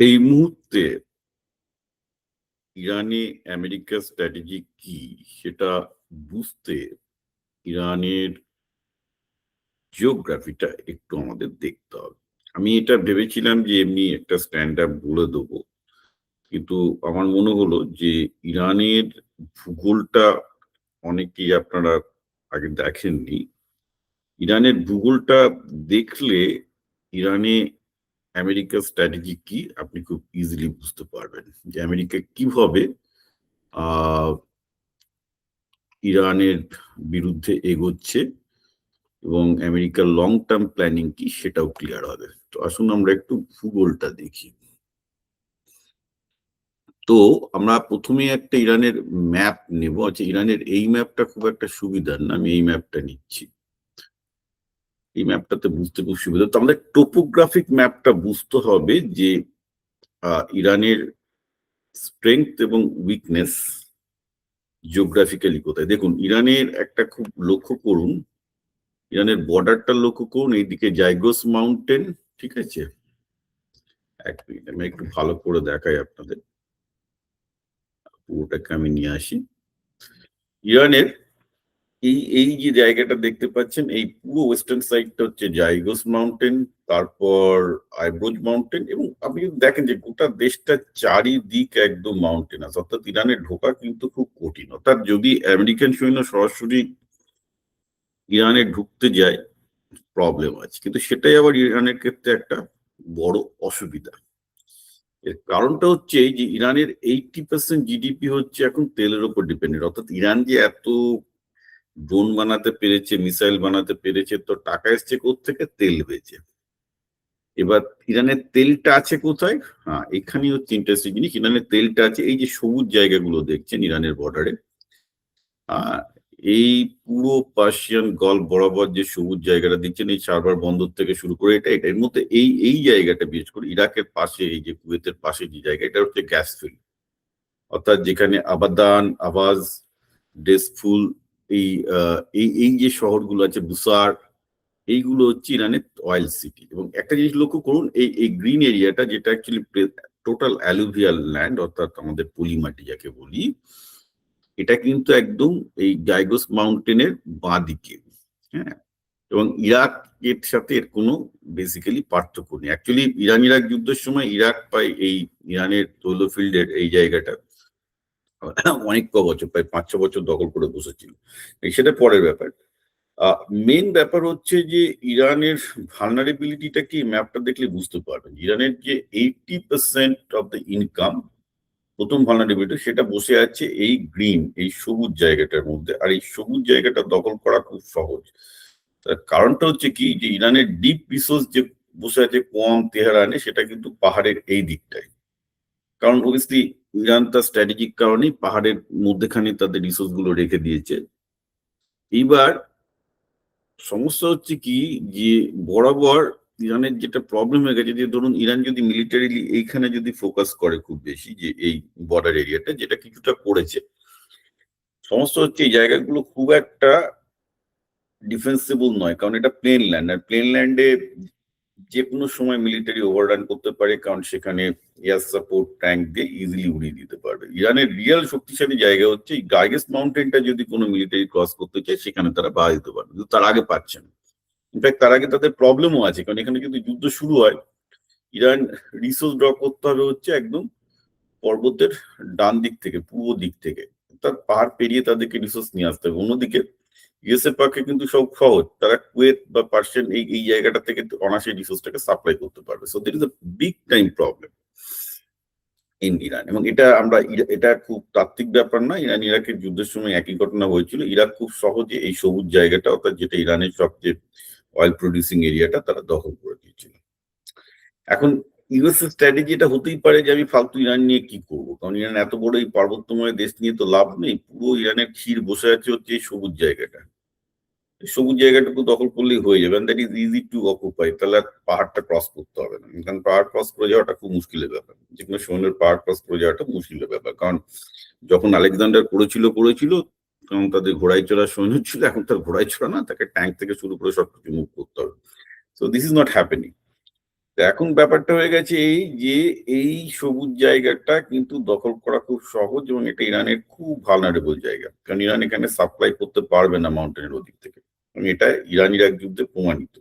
এই মুহূর্তে ইরানে আমেরিকার স্ট্র্যাটেজি কি সেটা বুঝতে ইরানের জিওগ্রাফিটা একটু আমাদের দেখতে হবে। আমি এটা ভেবেছিলাম যে এমনি একটা স্ট্যান্ড আপ বলে দেবো, কিন্তু আমার মনে হলো যে ইরানের ভূগোলটা অনেকেই আপনারা আগে দেখেননি। ইরানের ভূগোলটা দেখলে ইরানে আমেরিকার স্ট্র্যাটেজি কি আপনি খুব ইজিলি বুঝতে পারবেন যে আমেরিকা কিভাবে আহ ইরানের বিরুদ্ধে এগোচ্ছে এবং আমেরিকার লং টার্ম প্ল্যানিং কি সেটাও ক্লিয়ার হবে। তো আসুন আমরা একটু ভূগোলটা দেখি। তো আমরা প্রথমে একটা ইরানের ম্যাপ নেব। আচ্ছা, ইরানের এই ম্যাপটা খুব একটা সুবিধার না, আমি এই ম্যাপটা নিচ্ছি। এই ম্যাপটাতে বুঝতে খুব সুবিধা। তো আমাদের টোপোগ্রাফিক ম্যাপটা বুঝতে হবে যে ইরানের স্ট্রেংথ এবং উইকনেস জিওগ্রাফিক্যালি কোথায়। দেখুন, ইরানের একটা খুব লক্ষ্য করুন, ইরানের বর্ডারটা লক্ষ্য করুন, এইদিকে জাইগোস মাউন্টেন, ঠিক আছে। এক মিনিট, আমি একটু ভালো করে দেখাই আপনাদের, পুরোটাকে আমি নিয়ে আসি। ইরানের এই এই যে জায়গাটা দেখতে পাচ্ছেন, এই পুরো ওয়েস্টার্ন সাইডটা হচ্ছে জাইগোস মাউন্টেন, তারপর আইব্রোজ মাউন্টেন, এবং আপনি যদি দেখেন যে গোটা দেশটা চারিদিক একদম মাউন্টেন আছে, অর্থাৎ ইরানে ঢোকা কিন্তু খুব কঠিন। অর্থাৎ যদি আমেরিকান সৈন্য সরাসরি ইরানে ঢুকতে যায় প্রবলেম আছে, কিন্তু সেটাই আবার ইরানের ক্ষেত্রে একটা বড় অসুবিধা। এর কারণটা হচ্ছে যে ইরানের 80% জিডিপি হচ্ছে এখন তেলের উপর ডিপেন্ডেন্ট। অর্থাৎ ইরান যে এত ড্রোন বানাতে পেরেছে, মিসাইল বানাতে পেরেছে, তো টাকা এসছে কোত্থেকে? তেল বেচে। এবার ইরানের তেলটা আছে কোথায়? হ্যাঁ, এখানেই হচ্ছে ইন্টারেস্টিং জিনিস। ইরানের তেলটা আছে এই যে সবুজ জায়গাগুলো দেখছেন ইরানের বর্ডারে। এই পুরো পার্সিয়ান গল্ফ বরাবর যে সবুজ জায়গাটা দিচ্ছেন, এই সার্ভার বন্দর থেকে শুরু করে এটার মধ্যে এই জায়গাটা বিশেষ করে ইরাকের পাশে, এই যে কুয়েতের পাশে যে জায়গা, এটা হচ্ছে গ্যাস ফিল্ড। অর্থাৎ যেখানে আবাদান, আওয়াজ, ডেসফুল, এই এই যে শহরগুলো আছে, বুসার, এইগুলো হচ্ছে ইরানের অয়েল সিটি। এবং একটা জিনিস লক্ষ্য করুন, এই গ্রিন এরিয়াটা যেটা অ্যাকচুয়ালি টোটাল অ্যালুভিয়াল ল্যান্ড, অর্থাৎ আমাদের পলিমাটি যাকে বলি, এটা কিন্তু একদম এই জাইগোস মাউন্টেনের বাঁ দিকে। হ্যাঁ, এবং ইরাকের সাথে এর কোনো বেসিক্যালি পার্থক্য নেই। অ্যাকচুয়ালি ইরান ইরাক যুদ্ধের সময় ইরাক পায় এই ইরানের তৈল ফিল্ডের এই জায়গাটা অনেক বছর, প্রায় 5-6 বছর দখল করে বসেছিল। সেটা পরের ব্যাপার। মেন ব্যাপার হচ্ছে যে ইরানের ভালনারেবিলিটিটা কি ম্যাপটা দেখলে বুঝতে পারবেন। ইরানের যে 80% অফ দ্য ইনকাম, প্রথম ভালনারেবিলিটি, সেটা বসে আছে এই গ্রিন, এই সবুজ জায়গাটার মধ্যে। আর এই সবুজ জায়গাটা দখল করা খুব সহজ। তার কারণটা হচ্ছে কি, যে ইরানের ডিপ রিসোর্স যে বসে আছে কোয়াম, তেহরানে, সেটা কিন্তু পাহাড়ের এই দিকটায়। কারণ অবভিয়াসলি ইরান তার স্ট্র্যাটেজিক কারণেই পাহাড়ের মধ্যেখানে তাদের রিসোর্স গুলো রেখে দিয়েছে। এইবার সমস্যা হচ্ছে কি, যে বরাবর ইরানের যেটা প্রবলেম হয়ে গেছে, যে ধরুন ইরান যদি মিলিটারিলি এইখানে যদি ফোকাস করে খুব বেশি, যে এই বর্ডার এরিয়াটা, যেটা কিছুটা করেছে, সমস্যা হচ্ছে এই জায়গাগুলো খুব একটা ডিফেন্সিবল নয়, কারণ এটা প্লেন ল্যান্ড। আর প্লেন ল্যান্ডে যে কোনো সময় মিলিটারি ওভাররান করতে পারে, কারণ সেখানে এয়ার সাপোর্ট ট্যাঙ্ক দিয়ে ইজিলি উড়িয়ে দিতে পারবে। ইরানের রিয়েল শক্তিশালী জায়গা হচ্ছে এই গাইগেস মাউন্টেনটা, যদি কোনো মিলিটারি ক্রস করতে চায় সেখানে তারা বাধা দিতে পারবে, কিন্তু তার আগে পাচ্ছে না। ইনফ্যাক্ট তার আগে তাদের প্রবলেমও আছে, কারণ এখানে যদি যুদ্ধ শুরু হয়, ইরান রিসোর্স ড্র করতে হবে হচ্ছে একদম পর্বতের ডান দিক থেকে, পূর্ব দিক থেকে। তার পাহাড় পেরিয়ে তাদেরকে রিসোর্স নিয়ে আসতে হবে। অন্যদিকে ইউএস এর পক্ষে কিন্তু সব সহজ, তারা কুয়েত বা পার্সিয়ান এই জায়গাটা থেকে অনায়াসে রিসোর্সটাকে সাপ্লাই করতে পারবে। So that is a big time problem in Iran. এবং এটা খুব তাত্ত্বিক ব্যাপার না। ইরান ইরাকের যুদ্ধের সময় একই ঘটনা হয়েছিল। ইরাক খুব সহজে এই সবুজ জায়গাটা, অর্থাৎ যেটা ইরানের সবচেয়ে অয়েল প্রডিউসিং এরিয়াটা, তারা দখল করে দিয়েছিল। এখন ইউএস এর স্ট্র্যাটেজি এটা হতেই পারে যে আমি ফালতু ইরান নিয়ে কি করবো, কারণ ইরান এত বড় এই পার্বত্যময় দেশ নিয়ে তো লাভ নেই। পুরো ইরানের ক্ষীর বসে আছে হচ্ছে এই সবুজ জায়গাটা। সবুজ জায়গাটুকু দখল করলেই হয়ে যাবে, that is easy to occupy. তাহলে আর পাহাড়টা ক্রস করতে হবে না, কারণ পাহাড় ক্রস করে যাওয়াটা খুব মুশকিলের ব্যাপার। যে কোনো সৈন্যের পাহাড় ক্রস করে যাওয়াটা মুশকিলের ব্যাপার। কারণ যখন আলেকজান্ডার করেছিল তখন তাদের ঘোড়ায় চড়া সৈন্য ছিল, এখন তার ঘোড়ায় চড়া না, তাকে ট্যাঙ্ক থেকে শুরু করে সবকিছু মুভ করতে হবে। So this is not happening. এখন ব্যাপারটা হয়ে গেছে এই যে এই সবুজ জায়গাটা কিন্তু দখল করা খুব সহজ, এবং এটা ইরানের খুব ভালনারেবল জায়গা, কারণ ইরান এখানে সাপ্লাই করতে পারবে না মাউন্টেনের ওদিক থেকে, এবং এটা ইরান ইরাক যুদ্ধে প্রমাণিত।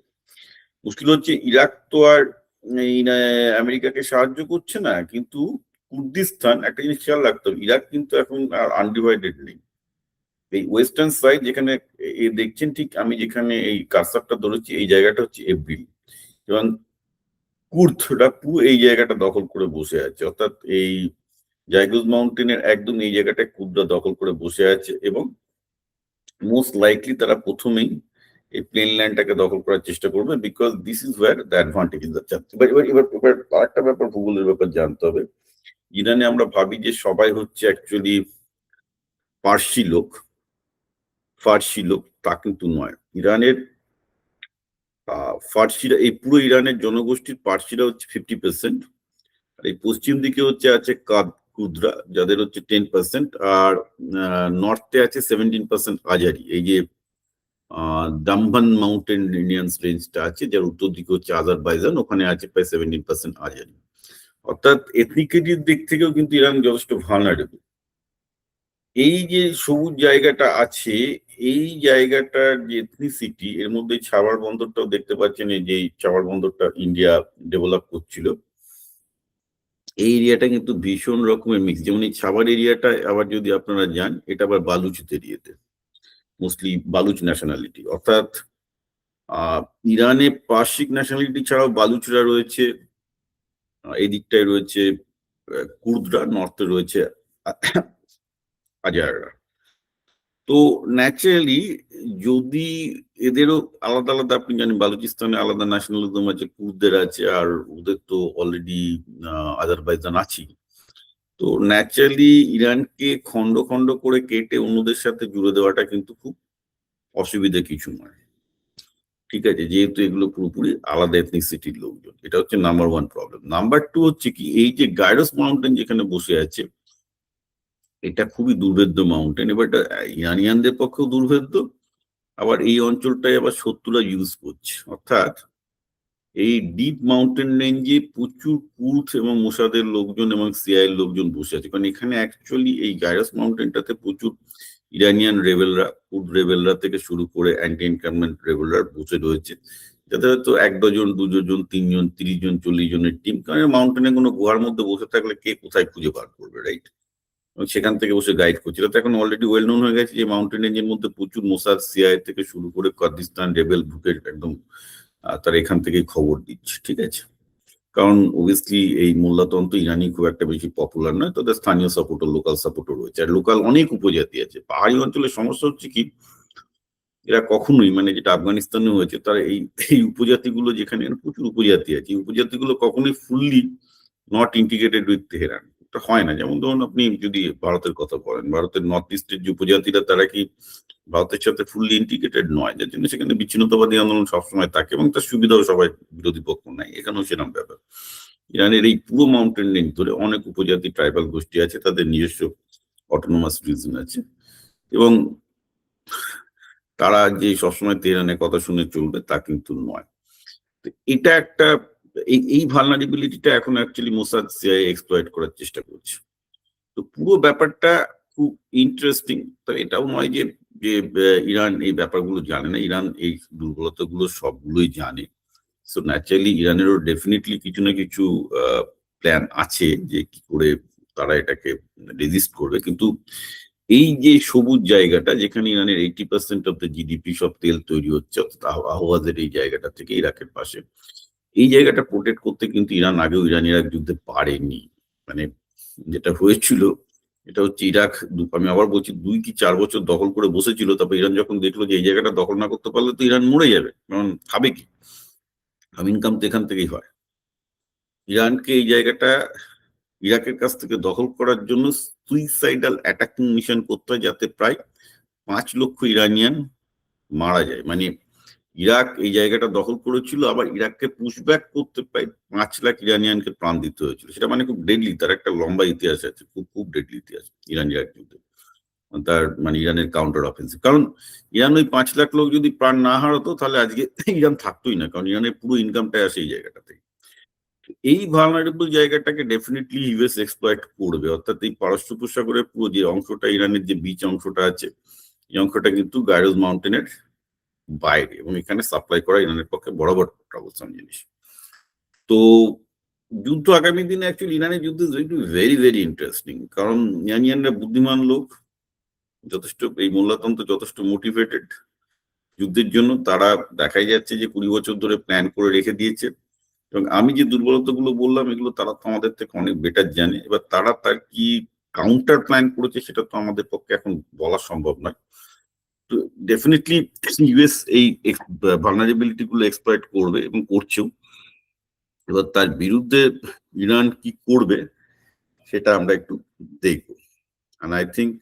মুশকিল হচ্ছে ইরাক তো আর আমেরিকাকে সাহায্য করছে না, কিন্তু কুর্দিস্তান, একটা জিনিস খেয়াল রাখতে হবে, ইরাক কিন্তু এখন আর আনডিভাইডেড নেই। এই ওয়েস্টার্ন সাইড যেখানে দেখছেন, ঠিক আমি যেখানে এই কারসারটা ধরেছি, এই জায়গাটা হচ্ছে এব্রিল, এবং কুর্দরা পুরো এই জায়গাটা দখল করে বসে আছে, অর্থাৎ এই জাইগুজ মাউন্টেনের একদম এই জায়গাটায় কুর্দরা দখল করে বসে আছে, এবং মোস্ট লাইকলি তারা প্রথমেই এই প্লেন ল্যান্ডটাকে দখল করার চেষ্টা করবে, because this is wire the advantage is the. এবার এবার এবার এবার আরেকটা ব্যাপার, ভূগোলের ব্যাপার জানতে হবে। ইরানে আমরা ভাবি যে সবাই হচ্ছে অ্যাকচুয়ালি পার্সি লোক, ফার্সি লোক, তা কিন্তু নয়। ইরানের ফার্সিরা, এই পুরো ইরানের জনগোষ্ঠীর পার্সিরা হচ্ছে 50%, আর এই পশ্চিম দিকে হচ্ছে আছে কুর্দরা, যাদের হচ্ছে 10%, আর নর্থে আছে 17% আজারি। এই যে দাম্বান মাউন্টেন ইন্ডিয়ান্স রেঞ্জটা আছে, যার উত্তর দিকে হচ্ছে আজারবাইজান, ওখানে আছে প্রায় 17% আজারি। অর্থাৎ এথনিকের দিক থেকেও কিন্তু ইরান যথেষ্ট ভালনারেবল। এই যে সবুজ জায়গাটা আছে, এই জায়গাটার যে এথনিসিটি, এর মধ্যে ছাওয়ার বন্দরটাও দেখতে পাচ্ছেন, এই যে ছাওয়ার বন্দরটা ইন্ডিয়া ডেভেলপ করছিল, এই এরিয়াটা কিন্তু ভীষণ রকমের মিক্স। যেমন এই ছাওয়ার এরিয়াটা আবার যদি আপনারা যান, এটা আবার বালুচ এরিয়াতে, মোস্টলি বালুচ ন্যাশনালিটি, অর্থাৎ ইরানে পার্সিক ন্যাশনালিটি ছাড়াও বালুচরা রয়েছে, এই দিকটায় রয়েছে কুর্দরা, নর্থে রয়েছে আজাররা। তো ন্যাচারালি যদি এদেরও আলাদা আলাদা, আপনি জানেন বালুচিস্তানে আলাদা ন্যাশনালিজম আছে, কুর্দের আছে, আর ওদের তো অলরেডি আজারবাইজান আছে। তো ন্যাচারালি ইরানকে খন্ড খন্ড করে কেটে অন্যদের সাথে জুড়ে দেওয়াটা কিন্তু খুব অসুবিধা কিছু নয়, ঠিক আছে, যেহেতু এগুলো পুরোপুরি আলাদা এথনিসিটির লোকজন। এটা হচ্ছে number one problem. Number two হচ্ছে কি, এই যে গাইরস মাউন্টেন যেখানে বসে আছে, এটা খুবই দুর্ভেদ্য মাউন্টেন। এবার এটা ইরানিয়ানদের পক্ষেও দুর্ভেদ্য, আবার এই অঞ্চলটাই আবার শত্রুরা ইউজ করছে, অর্থাৎ এই ডিপ মাউন্টেন রেঞ্জে প্রচুর কুর্দ এবং মোসাদের লোকজন এবং সিআইয়ের লোকজন বসে আছে, কারণ এখানে অ্যাকচুয়ালি এই গাইরাস মাউন্টেনটাতে প্রচুর ইরানিয়ান রেবেলরা, কুর্দ রেবেলরা থেকে শুরু করে অ্যান্টি এনকামমেন্ট রেবেলরা বসে রয়েছে, যাতে হয়তো 1 ডজন 2 জন 3 জন 30 জন 40 জনের টিম, কারণ মাউন্টেনে কোনো গুহার মধ্যে বসে থাকলে কে কোথায় খুঁজে বার করবে, রাইট? এবং সেখান থেকে বসে গাইড করছিল। তো এখন অলরেডি ওয়েল নোন হয়ে গেছে যে মাউন্টেন রেঞ্জের মধ্যে প্রচুর মোসাদ, সিআই থেকে শুরু করে কুর্দিস্তান রেবেল গ্রুপের একদম তারা এখান থেকে খবর দিচ্ছে, ঠিক আছে। কারণ অবভিয়াসলি এই মোল্লাতন্ত্র ইরানি খুব একটা বেশি পপুলার নয়, তাদের স্থানীয় সাপোর্টও, লোকাল সাপোর্টও রয়েছে, আর লোকাল অনেক উপজাতি আছে। পাহাড়ি অঞ্চলের সমস্যা হচ্ছে কি, এরা কখনোই, মানে যেটা আফগানিস্তানে হয়েছে, তারা এই উপজাতিগুলো, যেখানে প্রচুর উপজাতি আছে, এই উপজাতিগুলো কখনোই fully not integrated with Tehran, এটা হয় না। যেমন ধরুন আপনি যদি ভারতের কথা বলেন, ভারতের নর্থ ইস্টের যে উপজাতিরা, তারা কি ভারতের সাথে ফুললি ইন্টিগ্রেটেড নয়, যার জন্য সেখানে বিচ্ছিন্নতাবাদী আন্দোলন সবসময় থাকে, এবং তার সুবিধাও সবাই বিরোধী পক্ষ নাই, এখানেও সেরকম ব্যাপার। ইরানের এই পুরো মাউন্টেন রেঞ্জ ধরে অনেক উপজাতি ট্রাইবাল গোষ্ঠী আছে, তাদের নিজস্ব অটোনোমাস রিজন আছে, এবং তারা যে সবসময় তেহরানের কথা শুনে চলবে তা কিন্তু নয়। তো এটা একটা, এই ভালনারেবিলিটিটা এখন অ্যাকচুয়ালি মোসাদ সিআইএ এক্সপ্লয়েট করার চেষ্টা করছে। তো পুরো ব্যাপারটা খুব ইন্টারেস্টিং। তো এটাও নয় যে যে ইরান এই ব্যাপারগুলো জানে না, ইরান এই দুর্বলতাগুলো সবগুলোই জানে। সো ন্যাচারালি ইরানেরও ডেফিনেটলি কিছু না কিছু প্ল্যান আছে যে কি করে তারা এটাকে রেজিস্ট করবে। কিন্তু এই যে সবুজ জায়গাটা, যেখানে ইরানের 80% অফ দ্য জিডিপি, সব তেল তৈরি হচ্ছে, অর্থাৎ আহওয়াজের এই জায়গাটা থেকে, ইরাকের পাশে, এই জায়গাটা প্রোটেক্ট করতে কিন্তু ইরান আগেও ইরান ইরাক যুদ্ধে পারেনি। মানে যেটা হয়েছিল, এটা হচ্ছে ইরাক, আমি আবার বলছি, 2 কি 4 বছর দখল করে বসেছিল। তারপর ইরান যখন দেখলো যে এই জায়গাটা দখল না করতে পারলে তো ইরান মরে যাবে, কারণ খাবে কি, ইনকাম তো এখান থেকেই হয়। ইরানকে এই জায়গাটা ইরাকের কাছ থেকে দখল করার জন্য সুইসাইডাল অ্যাটাকিং মিশন করতে হয়, যাতে প্রায় 5 লক্ষ ইরানিয়ান মারা যায়। মানে ইরাক এই জায়গাটা দখল করেছিল, আবার ইরাককে পুশব্যাক করতে প্রায় 5 লাখ ইরানিয়ানকে প্রাণ দিতে হয়েছিল। সেটা মানে খুব ডেডলি, তার একটা লম্বা ইতিহাস আছে, খুব খুব ডেডলি ইতিহাস ইরান ইরাক যুদ্ধে, তার মানে ইরানের কাউন্টার অফেন্সিভ। কারণ ইরান ওই 5 লাখ লোক যদি প্রাণ না হারাতো, তাহলে আজকে ইরান থাকতোই না, কারণ ইরানের পুরো ইনকামটাই আসে এই জায়গাটাতে। এই ভালনারেবল জায়গাটাকে ডেফিনেটলি ইউএস এক্সপ্লয়েট করবে, অর্থাৎ এই পারস্য উপসাগরের পুরো যে অংশটা, ইরানের যে বিচ অংশটা আছে, এই অংশটা কিন্তু গাইরোজ মাউন্টেনের বাইরে, এবং এখানে সাপ্লাই করা ইরানের পক্ষে বরাবর ট্রাবলসাম জিনিস। তো যুদ্ধ আগামী দিনে অ্যাকচুয়ালি ইরানের যুদ্ধ ভেরি ভেরি ইন্টারেস্টিং, কারণ ইরানিয়ানরা বুদ্ধিমান লোক, যথেষ্ট এই মোল্লাতন্ত্র যথেষ্ট মোটিভেটেড যুদ্ধের জন্য। তারা দেখাই যাচ্ছে যে 20 বছর ধরে প্ল্যান করে রেখে দিয়েছে, এবং আমি যে দুর্বলতাগুলো বললাম এগুলো তারা তো আমাদের থেকে অনেক বেটার জানে। এবার তারা তার কি কাউন্টার প্ল্যান করেছে সেটা তো আমাদের পক্ষে এখন বলা সম্ভব নয়। তো ডেফিনেটলি ইউএস এই ভালনারেবিলিটি গুলো এক্সপ্লয়েট করবে এবং করছেও। এবার তার বিরুদ্ধে ইরান কি করবে সেটা আমরা একটু দেখবো। And I think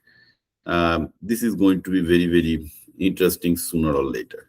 this is going to be very, very interesting sooner or later.